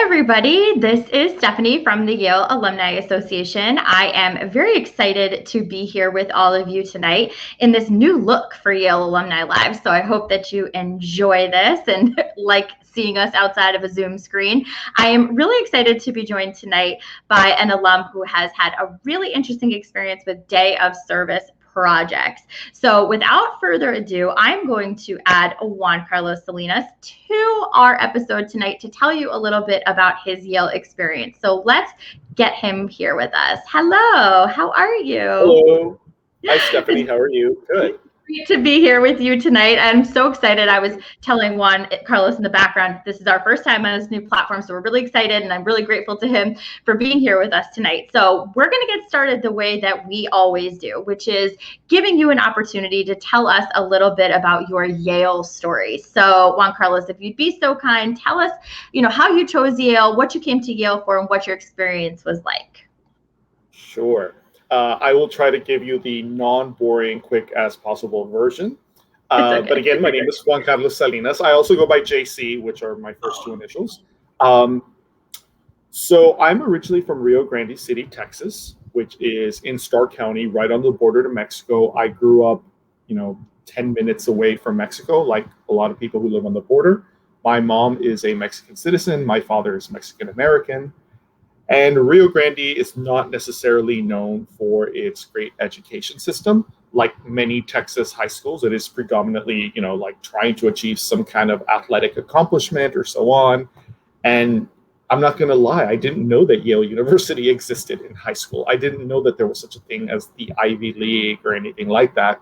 everybody. This is Stephanie from the Yale Alumni Association. I am very excited to be here with all of you tonight in this new look for Yale Alumni Live. So I hope that you enjoy this and like seeing us outside of a Zoom screen. I am really excited to be joined tonight by an alum who has had a really interesting experience with Day of Service projects. So without further ado, I'm going to add Juan Carlos Salinas to our episode tonight to tell you a little bit about his Yale experience. So let's get him here with us. Hello, how are you? Hello. Hi, Stephanie. How are you? Good. Great to be here with you tonight. I'm so excited. I was telling Juan Carlos in the background, this is our first time on this new platform, so we're really excited, and I'm really grateful to him for being here with us tonight. So we're going to get started the way that we always do, which is giving you an opportunity to tell us a little bit about your Yale story. So Juan Carlos, if you'd be so kind, tell us, how you chose Yale, what you came to Yale for, and what your experience was like. Sure. I will try to give you the non-boring, quick as possible version. Okay. But again, my name is Juan Carlos Salinas. I also go by JC, which are my first two initials. So I'm originally from Rio Grande City, Texas, which is in Starr County, right on the border to Mexico. I grew up, 10 minutes away from Mexico, like a lot of people who live on the border. My mom is a Mexican citizen. My father is Mexican American. And Rio Grande is not necessarily known for its great education system. Like many Texas high schools, it is predominantly, like trying to achieve some kind of athletic accomplishment or so on. And I'm not going to lie, I didn't know that Yale University existed in high school. I didn't know that there was such a thing as the Ivy League or anything like that.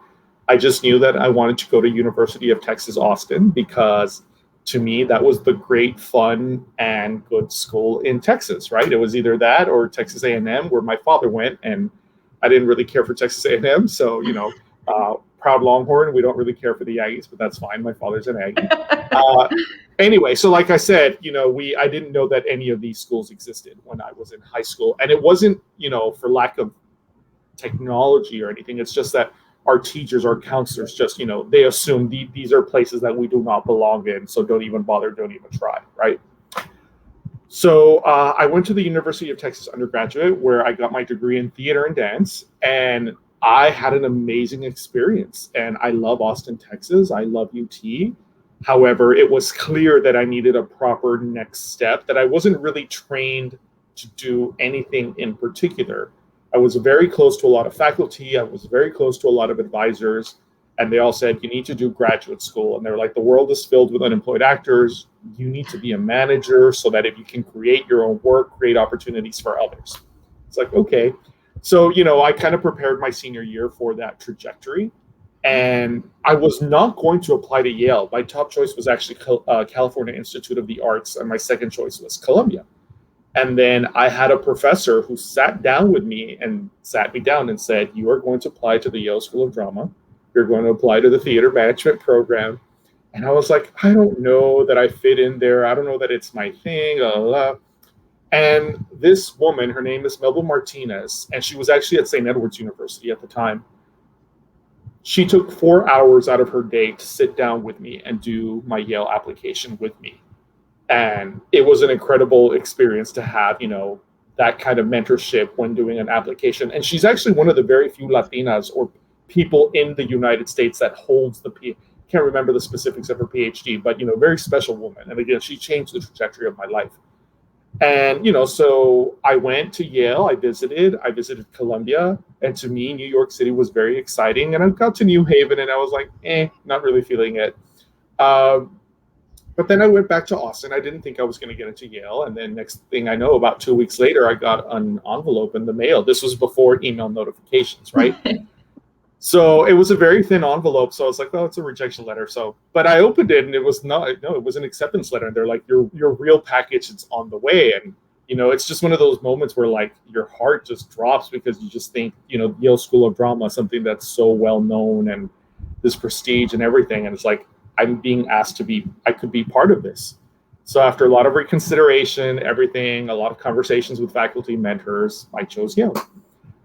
I just knew that I wanted to go to University of Texas, Austin, because to me, that was the great, fun, and good school in Texas, right? It was either that or Texas A&M, where my father went, and I didn't really care for Texas A&M. So, proud Longhorn. We don't really care for the Aggies, but that's fine. My father's an Aggie. Anyway, so like I said, I didn't know that any of these schools existed when I was in high school. And it wasn't, for lack of technology or anything. It's just that our teachers, our counselors just, they assume these are places that we do not belong in. So don't even bother, don't even try, right? So I went to the University of Texas undergraduate where I got my degree in theater and dance. And I had an amazing experience. And I love Austin, Texas. I love UT. However, it was clear that I needed a proper next step, that I wasn't really trained to do anything in particular. I was very close to a lot of faculty. I was very close to a lot of advisors, and they all said, you need to do graduate school. And they're like, the world is filled with unemployed actors. You need to be a manager so that if you can create your own work, create opportunities for others. It's like, okay. So, I kind of prepared my senior year for that trajectory. And I was not going to apply to Yale. My top choice was actually California Institute of the Arts, and my second choice was Columbia. And then I had a professor who sat down with me and sat me down and said, you are going to apply to the Yale School of Drama. You're going to apply to the theater management program. And I was like, I don't know that I fit in there. I don't know that it's my thing. Blah, blah, blah. And this woman, her name is Melba Martinez, and she was actually at St. Edward's University at the time. She took 4 hours out of her day to sit down with me and do my Yale application with me. And it was an incredible experience to have, that kind of mentorship when doing an application. And she's actually one of the very few Latinas or people in the United States that holds can't remember the specifics of her PhD, but, very special woman. And again, she changed the trajectory of my life. And, so I went to Yale, I visited Columbia, and to me, New York City was very exciting. And I got to New Haven and I was like, not really feeling it. But then I went back to Austin. I didn't think I was going to get into Yale. And then next thing I know, about 2 weeks later, I got an envelope in the mail. This was before email notifications, right? So it was a very thin envelope. So I was like, oh, it's a rejection letter. But I opened it and it was it was an acceptance letter. And they're like, your real package is on the way. And, it's just one of those moments where like your heart just drops because you just think, Yale School of Drama, something that's so well known and this prestige and everything. And it's like, I'm being asked I could be part of this. So after a lot of reconsideration, everything, a lot of conversations with faculty, mentors, I chose Yale.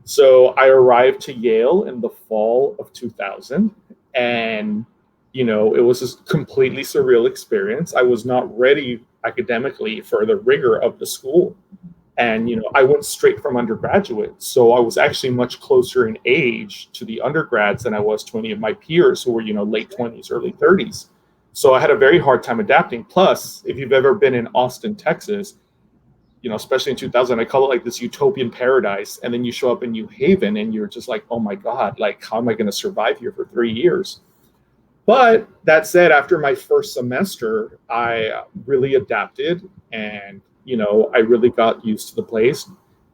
So I arrived to Yale in the fall of 2000. And, it was a completely surreal experience. I was not ready academically for the rigor of the school. And, I went straight from undergraduate. So I was actually much closer in age to the undergrads than I was to any of my peers who were, late 20s, early 30s. So I had a very hard time adapting. Plus, if you've ever been in Austin, Texas, especially in 2000, I call it like this utopian paradise. And then you show up in New Haven and you're just like, oh my God, like, how am I going to survive here for 3 years? But that said, after my first semester, I really adapted and, I really got used to the place.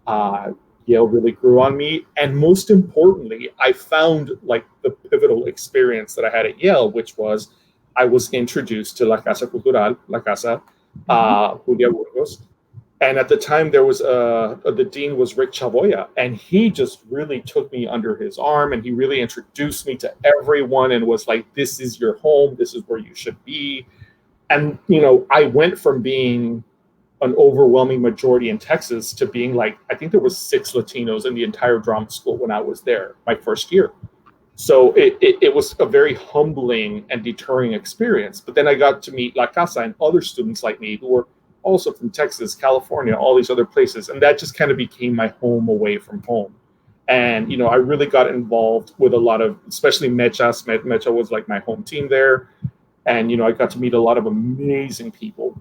Yale really grew on me. And most importantly, I found like the pivotal experience that I had at Yale, which was I was introduced to La Casa Cultural, La Casa, Julia Burgos. And at the time, there was the dean was Rick Chavoya, and he just really took me under his arm, and he really introduced me to everyone, and was like, "This is your home. This is where you should be." And I went from being an overwhelming majority in Texas to being like, I think there was 6 Latinos in the entire drama school when I was there my first year. So it was a very humbling and deterring experience. But then I got to meet La Casa and other students like me who were also from Texas, California, all these other places. And that just kind of became my home away from home. And, I really got involved with a lot of, especially Mechas. Mecha was like my home team there. And, I got to meet a lot of amazing people.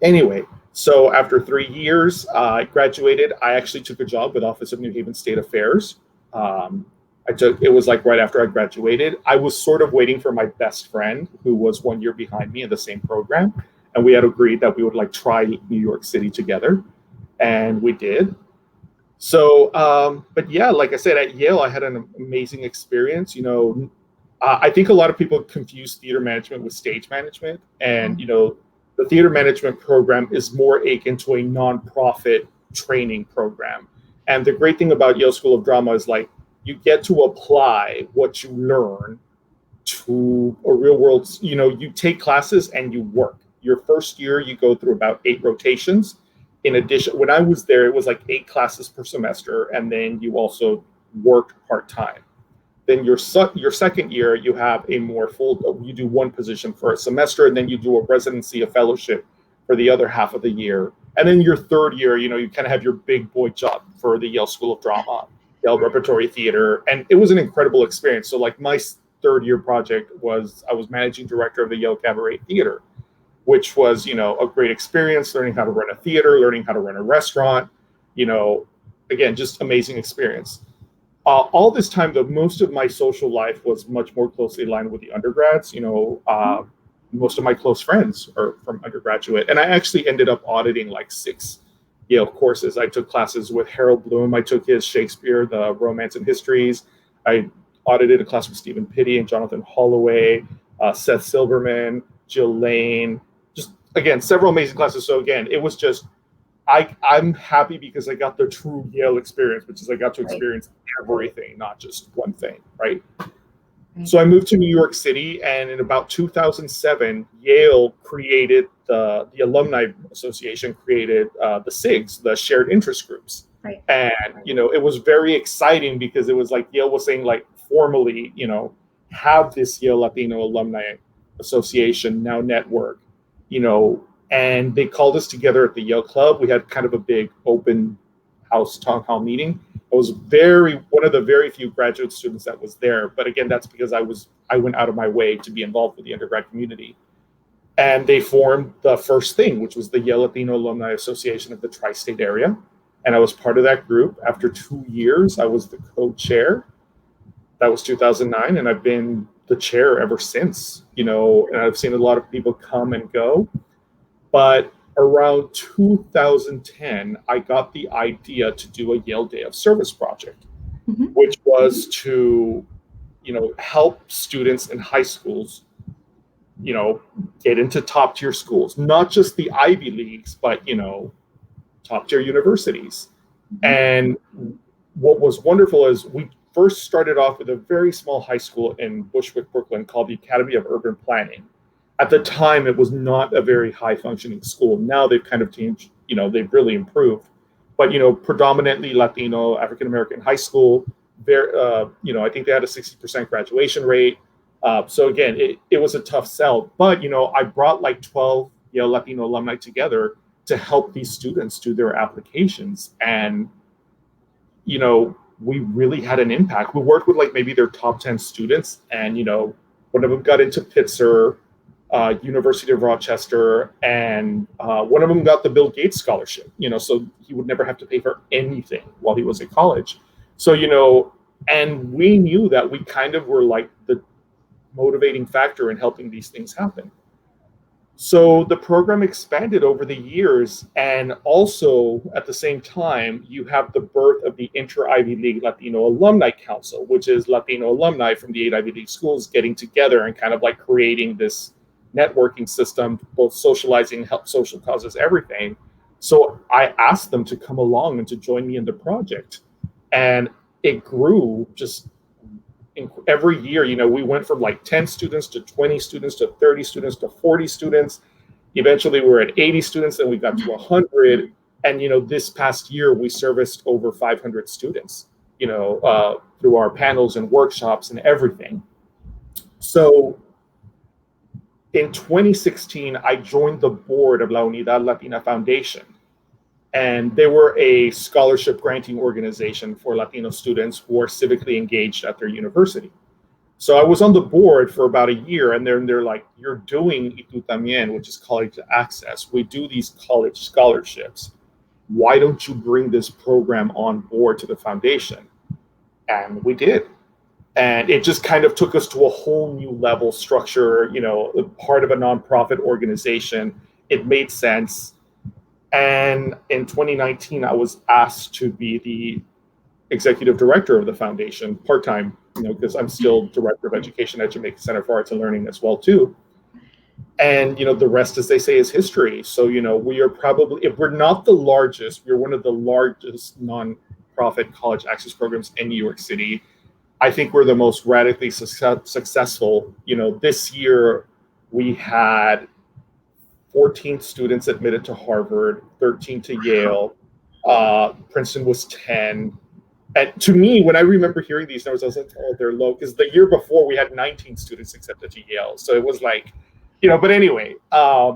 Anyway, so after 3 years, I graduated. I actually took a job with Office of New Haven State Affairs. It was like right after I graduated. I was sort of waiting for my best friend who was 1 year behind me in the same program. And we had agreed that we would like try New York City together. And we did. So, but yeah, like I said, at Yale, I had an amazing experience. I think a lot of people confuse theater management with stage management. And, the theater management program is more akin to a nonprofit training program. And the great thing about Yale School of Drama is like, you get to apply what you learn to a real world, you take classes and you work. Your first year, you go through about 8 rotations. In addition, when I was there, it was like 8 classes per semester, and then you also worked part-time. Then your second year, you have a more full, you do one position for a semester, and then you do a residency, a fellowship for the other half of the year. And then your third year, you kind of have your big boy job for the Yale School of Drama, Yale Repertory Theater. And it was an incredible experience. So like my third year project was, I was managing director of the Yale Cabaret Theater, which was, a great experience, learning how to run a theater, learning how to run a restaurant, again, just amazing experience. All this time, though, most of my social life was much more closely aligned with the undergrads. Most of my close friends are from undergraduate. And I actually ended up auditing like 6 Yale courses. I took classes with Harold Bloom. I took his Shakespeare, the Romance and Histories. I audited a class with Stephen Pitty and Jonathan Holloway, Seth Silverman, Jill Lane. Just, again, several amazing classes. So, again, it was just, I'm happy because I got the true Yale experience, which is I got to experience everything, not just one thing, right? So I moved to New York City, and in about 2007, Yale created the Alumni Association created the SIGs, the Shared Interest Groups. Right. And, it was very exciting because it was like Yale was saying, like, formally, have this Yale Latino Alumni Association now network, and they called us together at the Yale Club. We had kind of a big open house town hall meeting. I was one of the very few graduate students that was there. But again, that's because I went out of my way to be involved with the undergrad community. And they formed the first thing, which was the Yale Latino Alumni Association of the tri-state area. And I was part of that group. After 2 years, I was the co-chair. That was 2009. And I've been the chair ever since, and I've seen a lot of people come and go. But around 2010, I got the idea to do a Yale Day of Service project, which was to, help students in high schools, get into top tier schools, not just the Ivy Leagues, but, top tier universities. And what was wonderful is we first started off with a very small high school in Bushwick, Brooklyn called the Academy of Urban Planning. At the time, it was not a very high-functioning school. Now they've kind of changed, they've really improved. But, predominantly Latino, African-American high school, I think they had a 60% graduation rate. So again, it was a tough sell. But, I brought like 12 Yale Latino Alumni together to help these students do their applications. And, we really had an impact. We worked with like maybe their top 10 students, and, one of them got into Pitzer, University of Rochester, and one of them got the Bill Gates scholarship, so he would never have to pay for anything while he was at college. So, and we knew that we kind of were like the motivating factor in helping these things happen. So the program expanded over the years, and also at the same time, you have the birth of the Inter-Ivy League Latino Alumni Council, which is Latino alumni from the 8 Ivy League schools getting together and kind of like creating this networking system, both socializing, help social causes, everything. So I asked them to come along and to join me in the project. And it grew just every year. We went from like 10 students to 20 students to 30 students to 40 students. Eventually we were at 80 students, then we got to 100. And, this past year we serviced over 500 students, through our panels and workshops and everything. So in 2016, I joined the board of La Unidad Latina Foundation. And they were a scholarship granting organization for Latino students who are civically engaged at their university. So I was on the board for about a year, and they're like, you're doing Tu Tambien, which is college access. We do these college scholarships. Why don't you bring this program on board to the foundation? And we did. And it just kind of took us to a whole new level structure, part of a nonprofit organization. It made sense. And in 2019, I was asked to be the executive director of the foundation, part-time, because I'm still director of education at Jamaica Center for Arts and Learning as well, too. And, the rest, as they say, is history. So, we are probably, if we're not the largest, we're one of the largest nonprofit college access programs in New York City. I think we're the most radically successful. This year we had 14 students admitted to Harvard, 13 to Yale. Princeton was 10. And to me, when I remember hearing these numbers, I was like, oh, they're low. Because the year before, we had 19 students accepted to Yale. So it was like, but anyway, our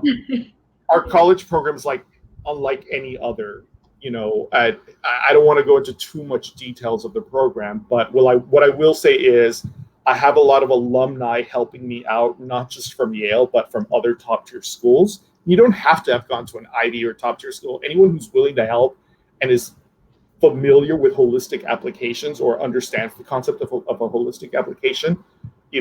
college program is like unlike any other. I don't want to go into too much details of the program, but what I will say is I have a lot of alumni helping me out, not just from Yale, but from other top tier schools. You don't have to have gone to an Ivy or top tier school. Anyone who's willing to help and is familiar with holistic applications or understands the concept of a holistic application, they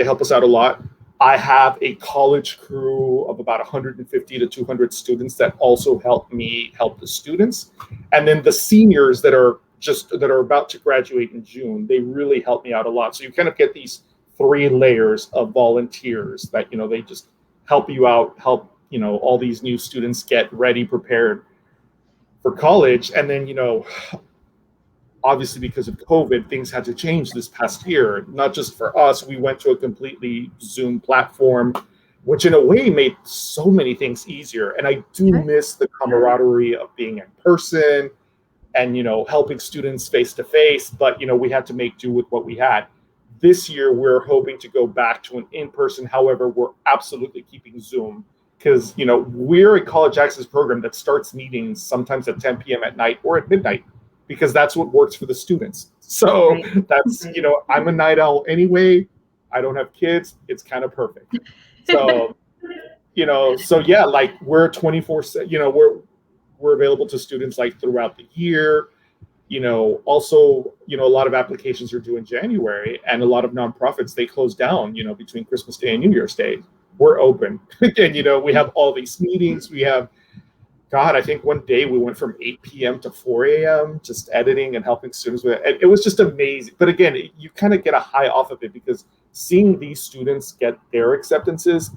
help us out a lot. I have a college crew of about 150 to 200 students that also help me help the students. And then the seniors that are about to graduate in June, they really help me out a lot. So you kind of get these 3 layers of volunteers that, they just help you out, help, all these new students get ready, prepared for college. And then, obviously because of COVID, things had to change this past year. Not just for us, we went to a completely Zoom platform, which in a way made so many things easier. And I do miss the camaraderie of being in person and, helping students face to face, but, we had to make do with what we had. This year, we're hoping to go back to an in-person. However, we're absolutely keeping Zoom because, we're a college access program that starts meetings sometimes at 10 p.m. at night or at midnight, because that's what works for the students. So that's, I'm a night owl anyway. I don't have kids. It's kind of perfect. So, like we're 24/7, we're available to students like throughout the year. Also, a lot of applications are due in January, and a lot of nonprofits, they close down, between Christmas Day and New Year's Day. We're open. And, we have all these meetings. We have, I think one day we went from 8 p.m. to 4 a.m. just editing and helping students with it. It was just amazing. But again, you kind of get a high off of it because seeing these students get their acceptances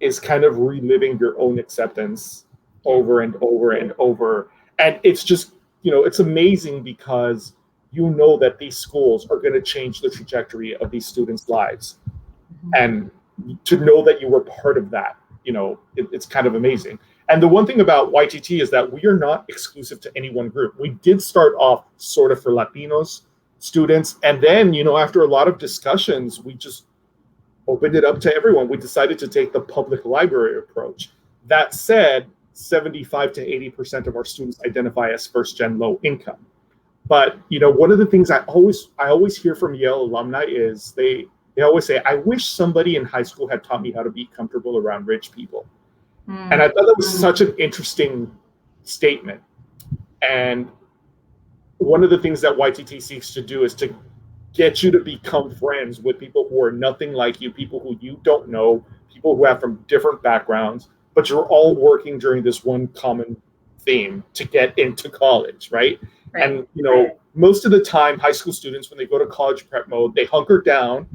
is kind of reliving your own acceptance over and over and over. And it's just, it's amazing because that these schools are going to change the trajectory of these students' lives. And to know that you were part of that, it's kind of amazing. And the one thing about YTT is that we are not exclusive to any one group. We did start off sort of for Latinos students. And then, after a lot of discussions, we just opened it up to everyone. We decided to take the public library approach. That said, 75 to 80% of our students identify as first-gen low income. But one of the things I always hear from Yale alumni is they always say, I wish somebody in high school had taught me how to be comfortable around rich people. And I thought that was such an interesting statement. And one of the things that YTT seeks to do is to get you to become friends with people who are nothing like you, people who you don't know, people who have from different backgrounds, but you're all working during this one common theme to get into college, right? And most of the time, high school students, when they go to college prep mode, they hunker down.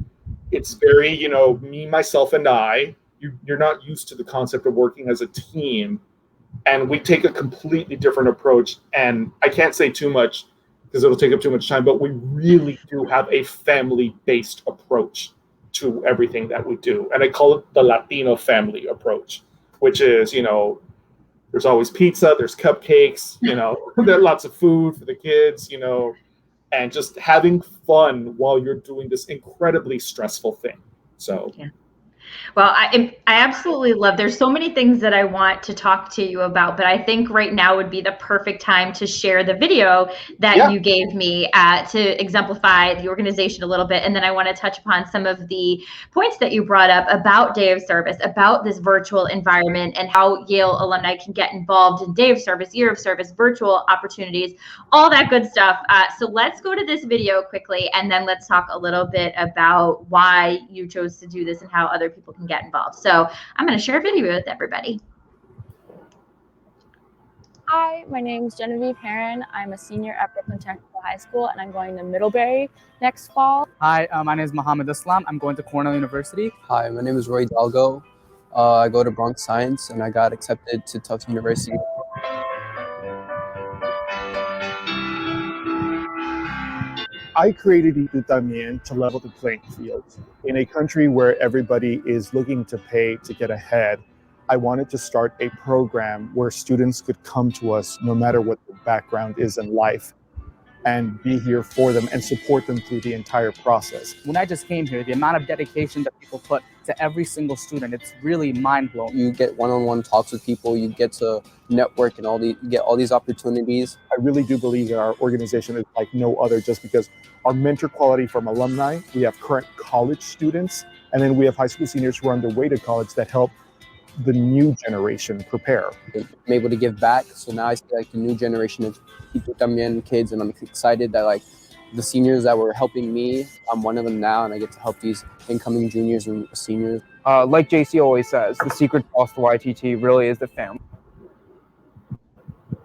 It's very, me, myself, and I. You're not used to the concept of working as a team, and we take a completely different approach. And I can't say too much because it'll take up too much time, but we really do have a family-based approach to everything that we do. And I call it the Latino family approach, which is, there's always pizza, there's cupcakes, there's lots of food for the kids, and just having fun while you're doing this incredibly stressful thing. So. Yeah. Well, I absolutely love, there's so many things that I want to talk to you about, but I think right now would be the perfect time to share the video that you gave me to exemplify the organization a little bit. And then I want to touch upon some of the points that you brought up about Day of Service, about this virtual environment and how Yale alumni can get involved in Day of Service, Year of Service, virtual opportunities, all that good stuff. So let's go to this video quickly, and then let's talk a little bit about why you chose to do this and how other people can get involved. So I'm going to share a video with everybody. Hi, my name is Genevieve Heron. I'm a senior at Brooklyn Technical High School, and I'm going to Middlebury next fall. Hi, my name is Mohammed Islam. I'm going to Cornell University. Hi, my name is Roy Dalgo. I go to Bronx Science, and I got accepted to Tufts University. I created Tu Tambien to level the playing field. In a country where everybody is looking to pay to get ahead, I wanted to start a program where students could come to us no matter what their background is in life and be here for them and support them through the entire process. When I just came here, the amount of dedication that people put to every single student, it's really mind-blowing. You get one-on-one talks with people, you get to network and you get all these opportunities. I really do believe that our organization is like no other, just because our mentor quality from alumni, we have current college students, and then we have high school seniors who are on their way to college that help the new generation prepare. I'm able to give back, so now I see like the new generation of Tu Tambien kids, and I'm excited that like the seniors that were helping me, I'm one of them now, and I get to help these incoming juniors and seniors. Like JC always says, the secret sauce to YTT really is the family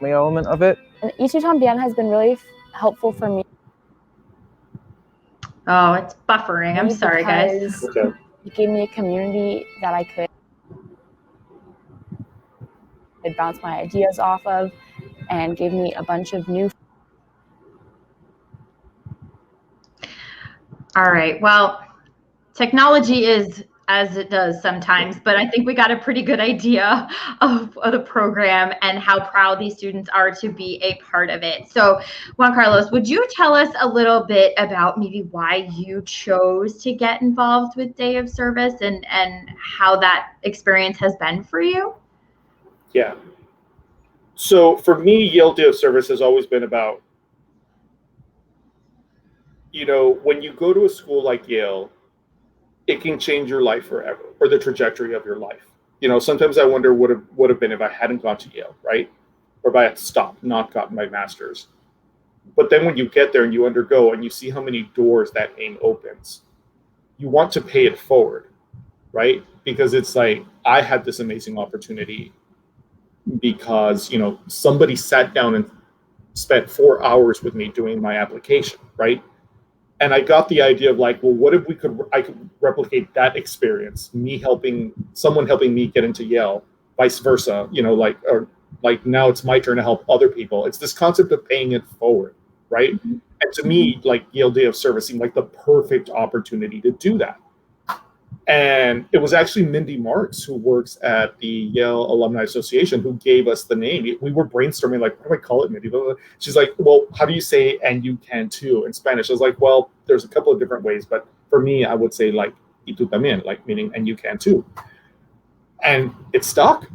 element of it. And Tu Tambien has been really helpful for me. Oh, it's buffering. I'm sorry, guys. It gave me a community that I could bounce my ideas off of, and gave me a bunch of new. All right. Well, technology is as it does sometimes, but I think we got a pretty good idea of the program and how proud these students are to be a part of it. So Juan Carlos, would you tell us a little bit about maybe why you chose to get involved with Day of Service and how that experience has been for you? Yeah. So for me, Yale Day of Service has always been about, when you go to a school like Yale, it can change your life forever, or the trajectory of your life. Sometimes I wonder what it would have been if I hadn't gone to Yale, right? Or if I had stopped, not gotten my master's. But then when you get there and you undergo and you see how many doors that aim opens, you want to pay it forward, right? Because it's like, I had this amazing opportunity because, somebody sat down and spent 4 hours with me doing my application, right? And I got the idea of like, well, what if I could replicate that experience, someone helping me get into Yale, vice versa, like now it's my turn to help other people. It's this concept of paying it forward, right? Mm-hmm. And to me, like Yale Day of Service seemed like the perfect opportunity to do that. And it was actually Mindy Marks, who works at the Yale Alumni Association, who gave us the name. We were brainstorming, like, what do I call it, Mindy? She's like, well, how do you say "and you can too" in Spanish? I was like, well, there's a couple of different ways, but for me, I would say like "y tú también," like meaning "and you can too." And it stuck.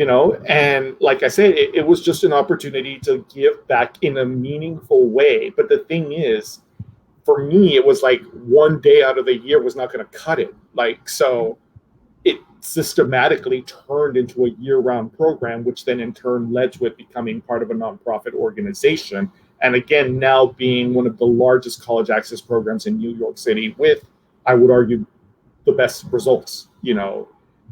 And like I said, it was just an opportunity to give back in a meaningful way. But the thing is, for me, it was like one day out of the year was not going to cut it. So it systematically turned into a year-round program, which then in turn led to it becoming part of a nonprofit organization. And again, now being one of the largest college access programs in New York City with, I would argue, the best results,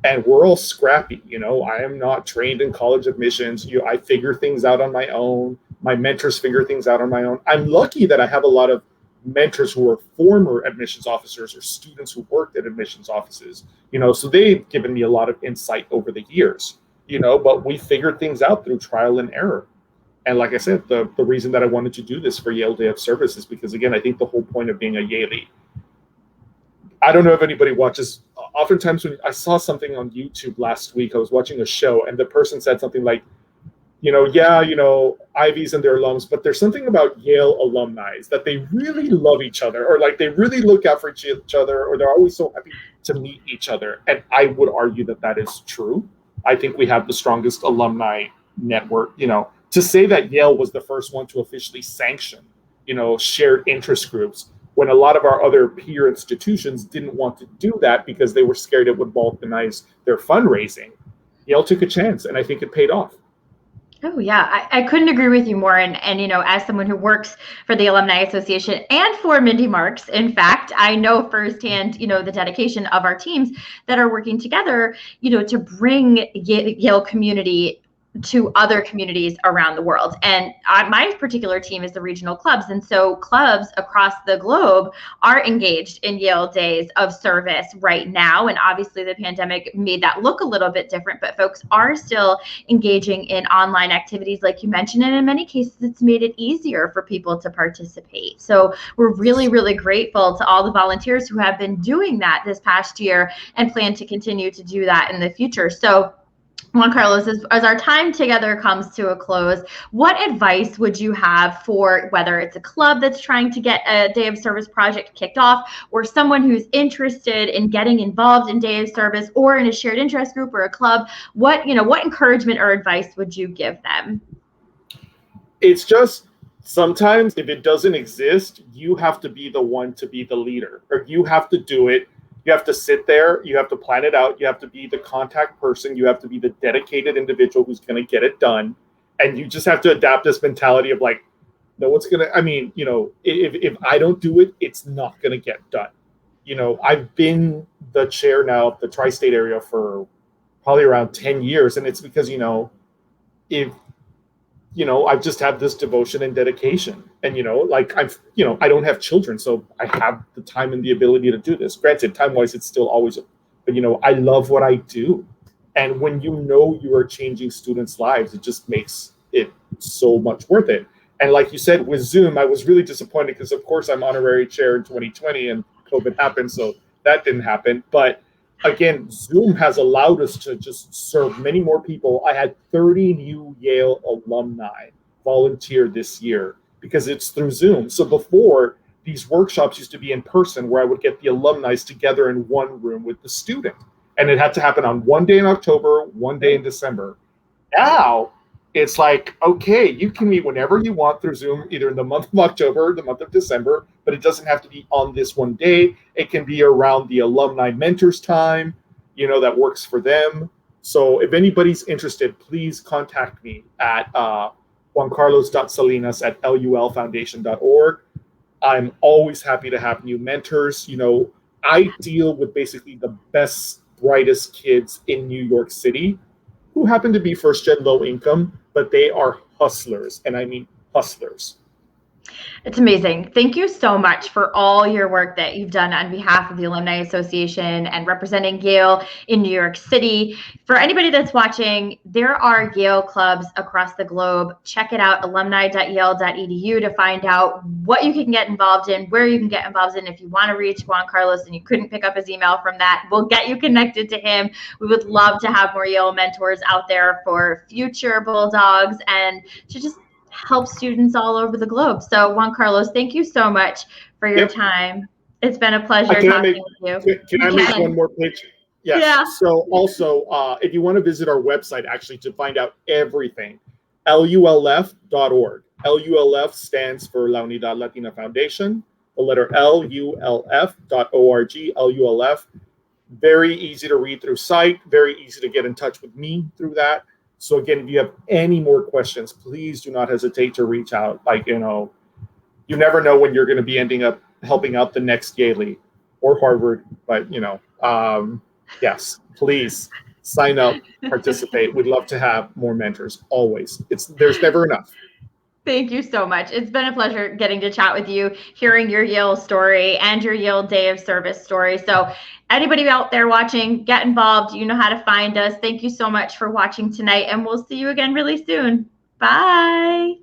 and we're all scrappy. I am not trained in college admissions. I figure things out on my own. My mentors figure things out on my own. I'm lucky that I have a lot of mentors who are former admissions officers or students who worked at admissions offices, so they've given me a lot of insight over the years, but we figured things out through trial and error. And like I said, the reason that I wanted to do this for Yale Day of Service is because, again, I think the whole point of being a Yale, I don't know if anybody watches, oftentimes when I saw something on YouTube last week, I was watching a show and the person said something like, Ivies and their alums, but there's something about Yale alumni that they really love each other, or like they really look out for each other, or they're always so happy to meet each other. And I would argue that is true. I think we have the strongest alumni network. To say that Yale was the first one to officially sanction, shared interest groups, when a lot of our other peer institutions didn't want to do that because they were scared it would balkanize their fundraising, Yale took a chance, and I think it paid off. Oh yeah, I couldn't agree with you more. And as someone who works for the Alumni Association and for Mindy Marks, in fact, I know firsthand, the dedication of our teams that are working together, to bring Yale community to other communities around the world. And my particular team is the regional clubs. And so clubs across the globe are engaged in Yale Days of Service right now. And obviously the pandemic made that look a little bit different, but folks are still engaging in online activities like you mentioned. And in many cases, it's made it easier for people to participate. So we're really, really grateful to all the volunteers who have been doing that this past year and plan to continue to do that in the future. So Juan Carlos, as our time together comes to a close, what advice would you have for whether it's a club that's trying to get a Day of Service project kicked off, or someone who's interested in getting involved in Day of Service or in a shared interest group or a club? What encouragement or advice would you give them? It's just sometimes if it doesn't exist, you have to be the one to be the leader, or you have to do it. You have to sit there, you have to plan it out, you have to be the contact person, you have to be the dedicated individual who's going to get it done. And you just have to adapt this mentality of like, no one's going to, if I don't do it, it's not going to get done. I've been the chair now of the tri-state area for probably around 10 years. And it's because, I just have this devotion and dedication, and I don't have children, so I have the time and the ability to do this. Granted, time-wise, it's still always, but I love what I do, and when you are changing students' lives, it just makes it so much worth it. And like you said, with Zoom, I was really disappointed because, of course, I'm honorary chair in 2020, and COVID happened, so that didn't happen. But again, Zoom has allowed us to just serve many more people. I had 30 new Yale alumni volunteer this year because it's through Zoom. So before, these workshops used to be in person, where I would get the alumni together in one room with the student. And it had to happen on one day in October, one day in December. Now, it's like, okay, you can meet whenever you want through Zoom, either in the month of October or the month of December, but it doesn't have to be on this one day. It can be around the alumni mentors time, that works for them. So if anybody's interested, please contact me at juancarlos.salinas@lulfoundation.org. I'm always happy to have new mentors. I deal with basically the best, brightest kids in New York City who happen to be first-gen low income, but they are hustlers, and I mean hustlers. It's amazing. Thank you so much for all your work that you've done on behalf of the Alumni Association and representing Yale in New York City. For anybody that's watching, there are Yale clubs across the globe. Check it out, alumni.yale.edu, to find out what you can get involved in, where you can get involved in. If you want to reach Juan Carlos and you couldn't pick up his email from that, we'll get you connected to him. We would love to have more Yale mentors out there for future Bulldogs and to just help students all over the globe. So Juan Carlos, thank you so much for your time. It's been a pleasure talking with you. Can I make one more pitch? Yes. Yeah. So also, if you want to visit our website, actually, to find out everything, lulf.org. LULF stands for La Unidad Latina Foundation. The letter LULF.org. LULF. Very easy to read through site. Very easy to get in touch with me through that. So again, if you have any more questions, please do not hesitate to reach out. Like, you never know when you're going to be ending up helping out the next Yale or Harvard, but yes, please sign up, participate. We'd love to have more mentors. Always, there's never enough. Thank you so much. It's been a pleasure getting to chat with you, hearing your Yale story and your Yale Day of Service story. So anybody out there watching, get involved. You know how to find us. Thank you so much for watching tonight, and we'll see you again really soon. Bye.